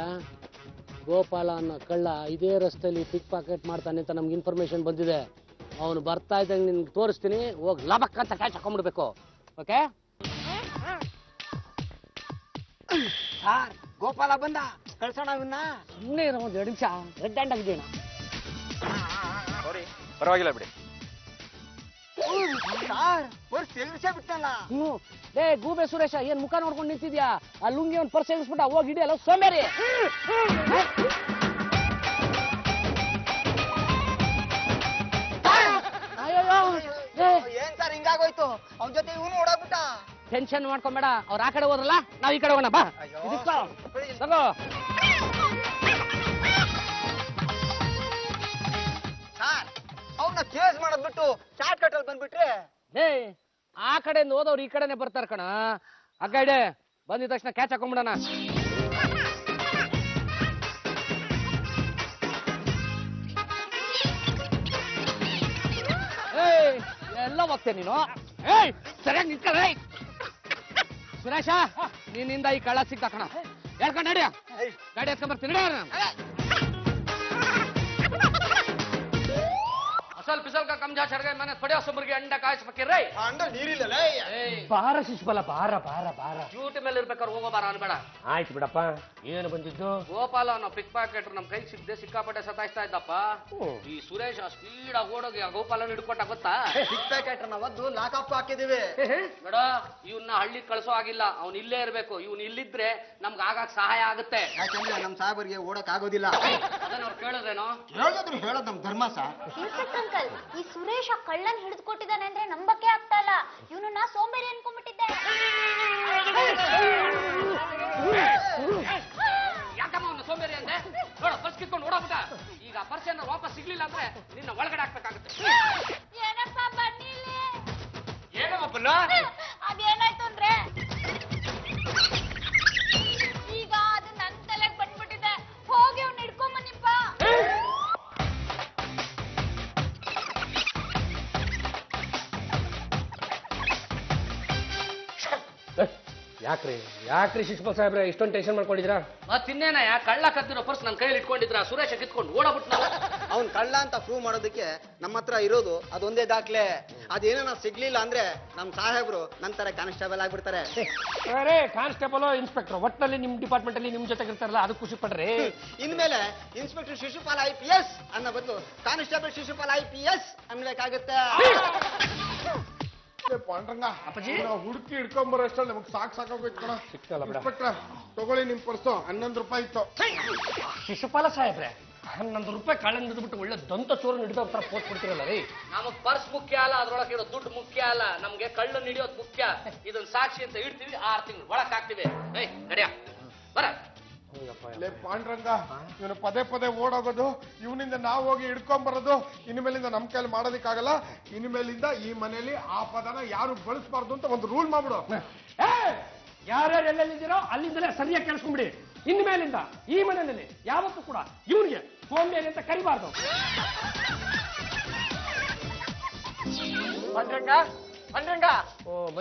ಗೋಪಾಲ ಅನ್ನೋ ಕಳ್ಳ ಇದೇ ರಸ್ತೆಯಲ್ಲಿ ಪಿಕ್ ಪಾಕೆಟ್ ಮಾಡ್ತಾನೆ ಅಂತ ನಮ್ಗೆ ಇನ್ಫಾರ್ಮೇಶನ್ ಬಂದಿದೆ. ಅವನು ಬರ್ತಾ ಇದ್ದಂಗೆ ನಿನ್ಗೆ ತೋರಿಸ್ತೀನಿ, ಹೋಗಿ ಲಬಕ್ ಅಂತ ಕ್ಯಾಚ್ ಹಾಕೊಂಡ್ಬಿಡ್ಬೇಕು. ಓಕೆ? ಸರ್, ಗೋಪಾಲ ಬಂದ, ಕಳ್ಸೋಣ ಇವನ್ನ. ಸುಮ್ಮನೆ ಇರೋ, ಒಂದು 2 ನಿಮಿಷ ರೆಡ್ ಹ್ಯಾಂಡ್ ಆಗಿದ್ದೇನ. ಪರವಾಗಿಲ್ಲ ಬಿಡಿ. ಸರ್, ಪರ್ಸ್ ಎಲ್ಸೇ ಬಿಟ್ಟಲ್ಲ. ಲೇ ಗೂಬೆ ಸುರೇಶ, ಏನ್ ಮುಖ ನೋಡ್ಕೊಂಡು ನಿಂತಿದ್ಯಾ? ಆ ಲುಂಗಿ ಒಂದು ಪರ್ಸ್ ಎಗಿಸ್ಬಿಟ್ಟ, ಹೋಗಿ ಹಿಡಿಯಲ್ಲ ಸೋಮೇರಿ. ಏನ್ ಸರ್ ಹಿಂಗಾಗೋಯ್ತು? ಅವನ ಜೊತೆ ಇವನು ಓಡಾಗ್ಬಿಟ್ಟ. ಟೆನ್ಷನ್ ಮಾಡ್ಕೊಂಬೇಡ, ಅವ್ರು ಆ ಕಡೆ ಹೋದ್ರಲ್ಲ, ನಾವ್ ಈ ಕಡೆ ಹೋಗೋಣ. ಬಾ, ಇದಿಕ್ಕೋ, ತಗೋ. ಸರ್, ಅವನ್ನ ಕೇಸ್ ಮಾಡೋದ್ ಬಿಟ್ಟು ಶಾರ್ಟ್ ಕಟ್ ಅಲ್ಲಿ ಬಂದ್ಬಿಟ್ರೆ. ಲೇ, ಆ ಕಡೆಯಿಂದ ಹೋದವ್ರು ಈ ಕಡೆನೆ ಬರ್ತಾರ ಕಣ. ಆ ಕಡೆ ಬಂದಿದ ತಕ್ಷಣ ಕ್ಯಾಚ್ ಹಾಕೊಂಡ್ಬಿಡೋಣ. ಏಯ್, ಎಲ್ಲ ಹೋಗ್ತೇನೆ ನೀನು. ಏಯ್, ಸರಿಯಾಗಿ ನಿಂತ್ಕೊಳ್ಳ. ಸುರೇಶ, ನಿನ್ನಿಂದ ಈ ಕಳ್ಳ ಸಿಗ್ತಾ ಕಣ. ಹೇಳ್ಕೊಂಡು ನಡಿಯ, ಗಾಡಿ ಎತ್ಕೊಂಡ್ ಬರ್ತೀನಿ. ಅಸಲ್ ಪಿಸಲ್ का कम जा चढ़ गए, मैंने थोड़े असुबर के अंडा कायस पके रे ಅಂಡ ನೀರಿಲ್ಲಲೇ. ಬಾರ ಶಿಶುಪಾಲ, ಬಾರ ಬಾರ ಬಾರ. ಡ್ಯೂಟಿ ಮೇಲೆ ಇರ್ಬೇಕಾದ್ರೆ ಹೋಗೋ ಬಾರ ಅನ್ಬೇಡ. ಆಯ್ತು ಬಿಡಪ್ಪ. ಏನು ಬಂದಿದ್ದು? ಗೋಪಾಲ ಅನ್ನೋ ಪಿಕ್ ಪಾಕೆಟ್ ನಮ್ ಕೈಗೆ ಸಿಗದೆ ಸಿಕ್ಕಾಪಟ್ಟೆ ಸತಾಯಿಸ್ತಾ ಇದ್ದಪ್ಪ. ಈ ಸುರೇಶ ಸ್ಪೀಡ್ ಆಗಿ ಓಡೋಗಿ ಆ ಗೋಪಾಲನ ಹಿಡ್ಕೊಟ್ಟ, ಗೊತ್ತಾ? ಪಿಕ್ ಪ್ಯಾಕೆಟ್ ಒದ್ದು ಲಾಕಪ್ ಹಾಕಿದೀವಿ. ಬೇಡ, ಇವನ್ನ ಹಳ್ಳಿ ಕಳ್ಸೋ ಆಗಿಲ್ಲ, ಅವ್ನು ಇಲ್ಲೇ ಇರ್ಬೇಕು. ಇವ್ನು ಇಲ್ಲಿದ್ರೆ ನಮ್ಗೆ ಆಗಾಗ ಸಹಾಯ ಆಗುತ್ತೆ. ಯಾಕಂದ್ರೆ ನಮ್ ಸಾಹೇಬರಿಗೆ ಓಡಕ್ ಆಗೋದಿಲ್ಲ. ಅದನ್ನ ಅವ್ರು ಕೇಳಿದ್ರೇನೋ? ಹೇಳಿದ್ರು ಹೇಳೋದ್ ನಮ್ ಧರ್ಮ ಸರ್. ಅಂಕಲ್, ಈ ಸುರೇಶ ಕಳ್ಳನ್ ಹಿಡಿದುಕೊಟ್ಟಿದ್ದಾನೆ ಅಂದ್ರೆ ನಂಬಕ್ಕೆ ಆಗ್ತಾ ಇಲ್ಲ. ಇವನನ್ನ ಸೋಂಬೇರಿ ಅನ್ಕೊಂಡ್ಬಿಟ್ಟಿದ್ದೆ. ಯಾಕಮ್ಮ ಅವ್ನ ಸೋಂಬೇರಿ ಅಂದೆ? ನೋಡ, ಪರ್ಸ್ ಕಿತ್ಕೊಂಡು ಓಡಾಬಿಟ್ಟ. ಈಗ ಪರ್ಸ್ ಏನಾರ ವಾಪಸ್ ಸಿಗ್ಲಿಲ್ಲ ಅಂದ್ರೆ ನಿನ್ನ ಒಳಗಡೆ ಹಾಕ್ಬೇಕಾಗುತ್ತೆ. ಏನಪ್ಪ ಬನ್ನಿಲ್ಲ. ಏನಮ್ಮಪ್ಪಲ್ಲ? ಅದೇನಾಯ್ತು ಅಂದ್ರೆ ಈಗ ಅದು ನನ್ ತಲೆಗ್ ಬಂದ್ಬಿಟ್ಟಿದೆ. ಹೋಗಿ ಅವ್ನ ಹಿಡ್ಕೊಂಬನ್ನಿಪ್ಪ. ಯಾಕ್ರಿ ಶಿಶುಪಾಲ್ ಸಾಹೇಬ್ರೆ ಇಷ್ಟೊಂದು ಟೆನ್ಷನ್ ಮಾಡ್ಕೊಂಡಿದ್ರಾ? ತಿನ್ನೇನ ಕಳ್ಳ ಕದ್ದಿರೋ ಪರ್ಸ್ ನನ್ನ ಕೈಯಲ್ಲಿ ಇಟ್ಕೊಂಡಿದ್ರ ಸುರೇಶ ಕಿತ್ಕೊಂಡು ಓಡಬಿಟ್ಟು ಅವ್ನ್ ಕಳ್ಳ ಅಂತ ಪ್ರೂವ್ ಮಾಡೋದಕ್ಕೆ ನಮ್ಮ ಹತ್ರ ಇರೋದು ಅದೊಂದೇ ದಾಖಲೆ. ಅದೇನ ಸಿಗ್ಲಿಲ್ಲ ಅಂದ್ರೆ ನಮ್ ಸಾಹೇಬ್ರು ನಂತರ ಕಾನ್ಸ್ಟೇಬಲ್ ಆಗ್ಬಿಡ್ತಾರೆ. ಅರೆ ಕಾನ್ಸ್ಟೇಬಲ್ ಇನ್ಸ್ಪೆಕ್ಟರ್ ಒಟ್ಟಲ್ಲಿ ನಿಮ್ ಡಿಪಾರ್ಟ್ಮೆಂಟ್ ಅಲ್ಲಿ ನಿಮ್ ಜೊತೆಗೆ ಇರ್ತಾರಲ್ಲ ಅದಕ್ಕೆ ಖುಷಿ ಪಡ್ರಿ. ಇನ್ಮೇಲೆ ಇನ್ಸ್ಪೆಕ್ಟರ್ ಶಿಶುಪಾಲ್ IPS ಅನ್ನೋ ಬದಲು ಕಾನ್ಸ್ಟೇಬಲ್ ಶಿಶುಪಾಲ್ IPS ಅನ್ಬೇಕಾಗುತ್ತೆ. ಪಾಂಡ್ರಂಗ ಹುಡುಕಿ ಹಿಡ್ಕೊಂಬರೋ ಅಷ್ಟಲ್ಲಿ ನಮಗ್ ಸಾಕಾಗೋಯ್ತು ಕಣ. ಇನ್ಸ್ಪೆಕ್ಟ್ರ ತಗೊಳ್ಳಿ ನಿಮ್ ಪರ್ಸು 11 ರೂಪಾಯಿ ಇತ್ತು. ಶಿಶುಪಾಲ ಸಾಹೇಬ್ರೆ 11 ರೂಪಾಯಿ ಕಳ್ಳನ್ ಬಿಟ್ಟು ಒಳ್ಳೆ ದಂತ ಚೋರು ಹಿಡಿದ ಪೋಸ್ಟ್ ಕೊಡ್ತಿರಲ್ಲ ರೀ. ನಮಗ್ ಪರ್ಸ್ ಮುಖ್ಯ ಅಲ್ಲ, ಅದ್ರೊಳಗೆ ಇರೋ ದುಡ್ಡು ಮುಖ್ಯ ಅಲ್ಲ, ನಮ್ಗೆ ಕಳ್ಳನ್ ಹಿಡಿಯೋದು ಮುಖ್ಯ. ಇದನ್ನ ಸಾಕ್ಷಿ ಅಂತ ಇಡ್ತೀವಿ, 6 ತಿಂಗಳು ಒಳಕ್ ಹಾಕ್ತಿವಿ. ನಡಿಯ ಬರ. ಪಾಂಡ್ರಂಗ ಇವನು ಪದೇ ಪದೇ ಓಡೋಗೋದು, ಇವನಿಂದ ನಾವು ಹೋಗಿ ಹಿಡ್ಕೊಂಬರೋದು ಇನ್ಮೇಲಿಂದ ನಮ್ ಕೈಲಿ ಮಾಡೋದಿಕ್ಕಾಗಲ್ಲ. ಇನ್ಮೇಲಿಂದ ಈ ಮನೆಯಲ್ಲಿ ಆ ಪದನ ಯಾರು ಬಳಸಬಾರ್ದು ಅಂತ ಒಂದು ರೂಲ್ ಮಾಡ್ಬಿಡು. ಯಾರ್ಯಾರು ಎಲ್ಲೆಲ್ಲಿದ್ದೀರೋ ಅಲ್ಲಿಂದಲೇ ಸರಿಯಾಗಿ ಕೇಳಿಸ್ಕೊಂಡ್ಬಿಡಿ. ಇನ್ಮೇಲಿಂದ ಈ ಮನೆಯಲ್ಲಿ ಯಾವತ್ತೂ ಕೂಡ ಇವನಿಗೆ ಸೋಂಬೇರಿ ಅಂತ ಕರಿಬಾರ್ದು. ಪಾಂಡ್ರಂಗ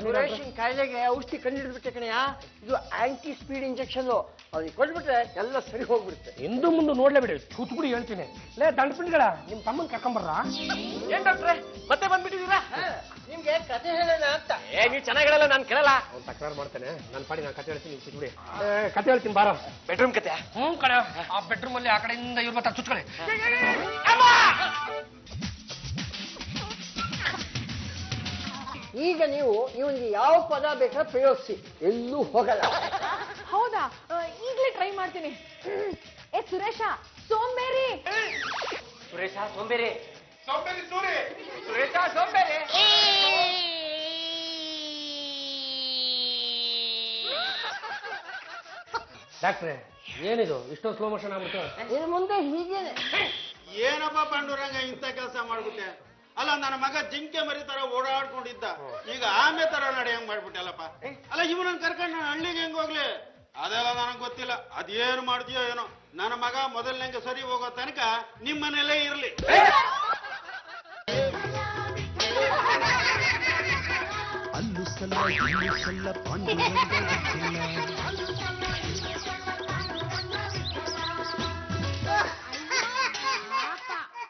ಸುರೇಶನ್ ಕಾಯಿಲೆಗೆ ಔಷಧಿ ಕಂಡುಹಿಡಿದ್ಬಿಟ್ಟೆ ಕಣಯ್ಯ. ಇದು ಆಂಟಿ ಸ್ಪೀಡ್ ಇಂಜೆಕ್ಷನ್. ಅವ್ರಿಗೆ ಕೊಟ್ಬಿಟ್ರೆ ಎಲ್ಲ ಸರಿ ಹೋಗ್ಬಿಡುತ್ತೆ. ಎಂದು ಮುಂದೆ ನೋಡ್ಲೇಬಿಡಿ, ಚೂತ್ಗುಡಿ ಹೇಳ್ತೀನಿ. ಲೇ ದಂಡಪಿಂಡ್ಗಳ ನಿಮ್ ತಮ್ಮನ್ ಕರ್ಕೊಂಬರ್ರ. ಏನ್ ಡಾಕ್ಟ್ರೆ ಮತ್ತೆ ಬಂದ್ಬಿಟ್ಟಿದೀರಾ? ನಿಮ್ಗೆ ಕತೆ ಹೇಳೋಣ ಅಂತ. ನೀವು ಚೆನ್ನಾಗಿ ಹೇಳಲ್ಲ, ನಾನು ಕೇಳಲ್ಲ. ಅವ್ನು ತಕರಾರು ಮಾಡ್ತಾನೆ, ನನ್ನ ಪಾಡಿ ನಾನು ಕತೆ ಹೇಳ್ತೀನಿ, ಚೂತ್ಗುಡಿ ಕತೆ ಹೇಳ್ತೀನಿ ಬಾರ. ಬೆಡ್ರೂಮ್ ಕತೆ? ಕಡೆ ಆ ಬೆಡ್ರೂಮ್ ಅಲ್ಲಿ ಆ ಕಡೆಯಿಂದ ಇವ್ರ ಮತ್ತ ಚುಚ್ಕೊಳ್ಳಿ. ಈಗ ನೀವು ಇವನಿಗೆ ಯಾವ ಪದ ಬೇಕಾದ್ರೆ ಪ್ರಯೋಗಿಸಿ, ಎಲ್ಲೂ ಹೋಗಲ್ಲ. ಹೌದಾ? ಈಗಲೇ ಟ್ರೈ ಮಾಡ್ತೀನಿ. ಸುರೇಶ ಸೋಂಬೇರಿ. ಸುರೇಶ ಸೋಂಬೇರಿ. ಸುರೇಶ ಸೋಂಬೇರಿ. ಡಾಕ್ಟ್ರೆ ಏನಿದು ಇಷ್ಟೊಂದು ಸ್ಲೋ ಮೋಷನ್ ಆಗ್ಬಿಟ್ಟು? ಇನ್ನು ಮುಂದೆ ಹೀಗೇನೆ. ಏನಪ್ಪ ಪಾಂಡುರಂಗ ಇಂಥ ಕೆಲಸ ಮಾಡ್ಬಿಟ್ಟೆ? ಅಲ್ಲ ನನ್ನ ಮಗ ಜಿಂಕೆ ಮರಿ ತರ ಓಡಾಡ್ಕೊಂಡಿದ್ದ, ಈಗ ಆಮೆ ತರ ನಡೆಯಂಗ್ ಮಾಡ್ಬಿಟ್ಟೆಲ್ಲಪ್ಪ. ಅಲ್ಲ ಇವನನ್ನ ಕರ್ಕೊಂಡು ಹಳ್ಳಿಗೆ ಹೆಂಗ್ ಹೋಗ್ಲಿ? ಅದೆಲ್ಲ ನನಗ್ ಗೊತ್ತಿಲ್ಲ. ಅದೇನು ಮಾಡ್ತೀಯೋ ಏನೋ. ನನ್ನ ಮಗ ಮೊದಲನೇಗೆ ಸರಿ ಹೋಗೋ ತನಕ ನಿಮ್ಮನೆಲ್ಲೇ ಇರ್ಲಿ. ಅಲ್ಲು ಸಲ್ಲ ಇಲ್ಲು ಸಲ್ಲ ಪಾಂಡುರಂಗ